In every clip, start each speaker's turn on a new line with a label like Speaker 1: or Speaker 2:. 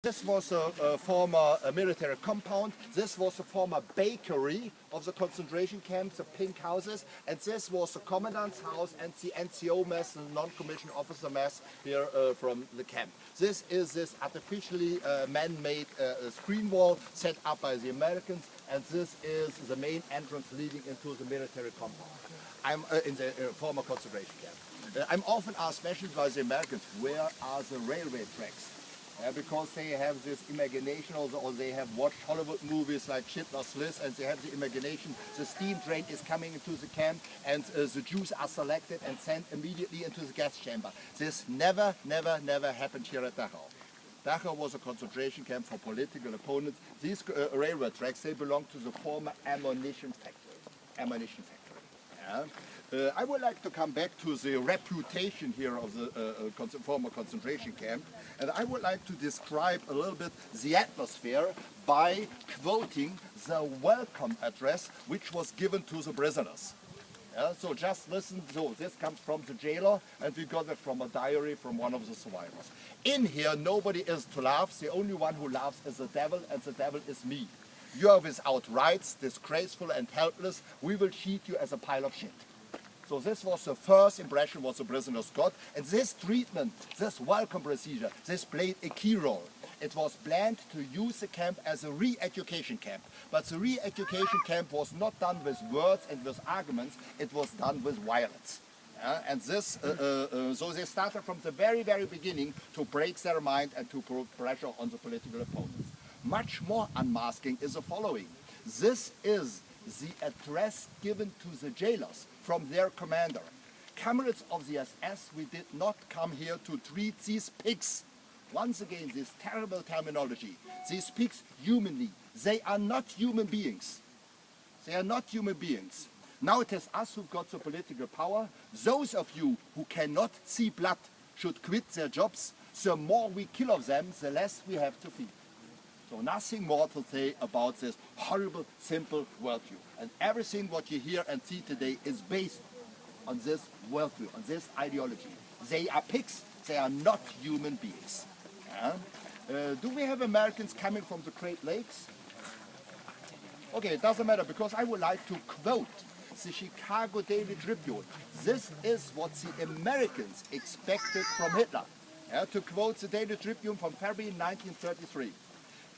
Speaker 1: This was a former military compound. This was a former bakery of the concentration camps, the pink houses. And this was the commandant's house and the NCO mess, the non-commissioned officer mess here from the camp. This is this artificially man-made screen wall set up by the Americans. And this is the main entrance leading into the military compound. I'm in the former concentration camp. I'm often asked, especially by the Americans, where are the railway tracks? Because they have this imagination, or they have watched Hollywood movies like Schindler's List, and they have the imagination the steam train is coming into the camp and the Jews are selected and sent immediately into the gas chamber. This never happened here at Dachau. Dachau was a concentration camp for political opponents. These railway tracks, they belong to the former ammunition factory. Yeah. I would like to come back to the reputation here of the former concentration camp, and I would like to describe a little bit the atmosphere by quoting the welcome address which was given to the prisoners. Yeah, so just listen. So this comes from the jailer, and we got it from a diary from one of the survivors. In here, nobody is to laugh. The only one who laughs is the devil, and the devil is me. You are without rights, disgraceful and helpless. We will treat you as a pile of shit. So this was the first impression what the prisoners got. And this treatment, this welcome procedure, this played a key role. It was planned to use the camp as a re-education camp. But the re-education camp was not done with words and with arguments. It was done with violence. And this, so they started from the very beginning to break their mind and to put pressure on the political opponents. Much more unmasking is the following. This is the address given to the jailers from their commander. Comrades of the SS, we did not come here to treat these pigs. Once again, this terrible terminology. These pigs humanly. They are not human beings. They are not human beings. Now it is us who've got the political power. Those of you who cannot see blood should quit their jobs. The more we kill of them, the less we have to feed. So nothing more to say about this horrible, simple worldview. And everything what you hear and see today is based on this worldview, on this ideology. They are pigs, they are not human beings. Yeah? Do we have Americans coming from the Great Lakes? Okay, it doesn't matter, because I would like to quote the Chicago Daily Tribune. This is what the Americans expected from Hitler. Yeah, to quote the Daily Tribune from February 1933.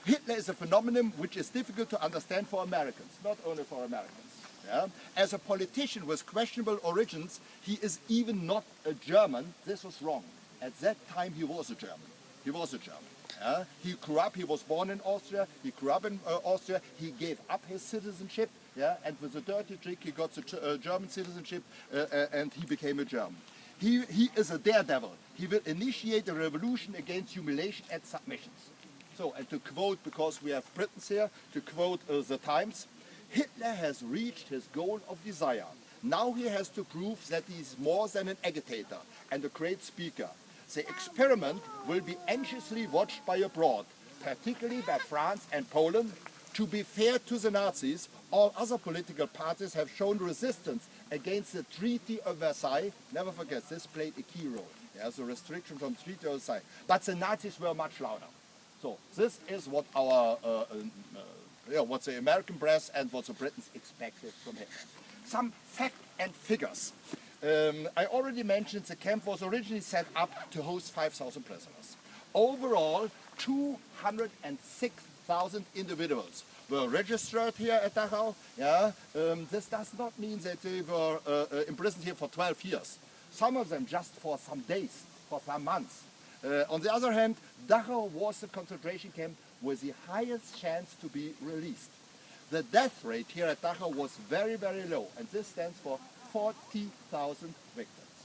Speaker 1: Hitler is a phenomenon which is difficult to understand for Americans, not only for Americans. Yeah? As a politician with questionable origins, he is even not a German. This was wrong. At that time, he was a German. He was a German. Yeah? He grew up, he was born in Austria, he grew up in Austria, he gave up his citizenship, yeah? And with a dirty trick, he got the German citizenship and he became a German. He is a daredevil. He will initiate a revolution against humiliation and submissions. So, and to quote, because we have Britons here, to quote the Times, Hitler has reached his goal of desire. Now he has to prove that he is more than an agitator and a great speaker. The experiment will be anxiously watched by abroad, particularly by France and Poland. To be fair to the Nazis, all other political parties have shown resistance against the Treaty of Versailles. Never forget, this played a key role. Yeah, the restriction from the Treaty of Versailles. But the Nazis were much louder. So this is what our, what the American press and what the Britons expected from him. Some fact and figures. I already mentioned the camp was originally set up to host 5,000 prisoners. Overall, 206,000 individuals were registered here at Dachau. Yeah? This does not mean that they were imprisoned here for 12 years. Some of them just for some days, for some months. On the other hand, Dachau was the concentration camp with the highest chance to be released. The death rate here at Dachau was very low, and this stands for 40,000 victims.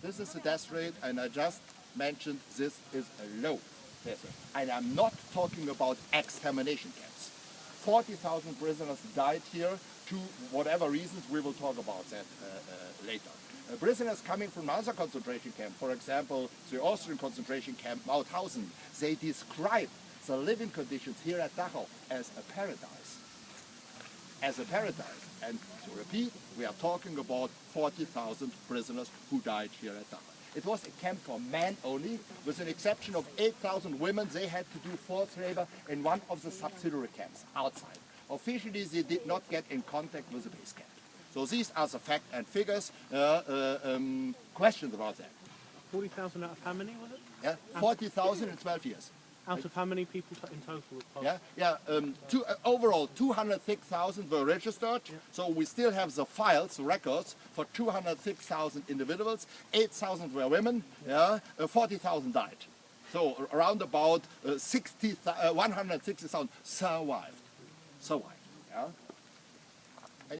Speaker 1: This is the death rate, and I just mentioned this is a low death rate. And I'm not talking about extermination camps. 40,000 prisoners died here to whatever reasons. We will talk about that later. Prisoners coming from another concentration camp, for example, the Austrian concentration camp Mauthausen, they describe the living conditions here at Dachau as a paradise. As a paradise. And to repeat, we are talking about 40,000 prisoners who died here at Dachau. It was a camp for men only, with an exception of 8,000 women. They had to do forced labor in one of the subsidiary camps outside. Officially, they did not get in contact with the base camp. So these are the facts and figures. Questions about that?
Speaker 2: 40,000 out of how many was it?
Speaker 1: Yeah, 40,000 in 12 years.
Speaker 2: Out of how many people in total?
Speaker 1: Overall 206,000 were registered.
Speaker 2: Yeah.
Speaker 1: So we still have the files, records for 206,000 individuals. 8,000 were women. 40,000 died. So around about 160,000 survived. Yeah.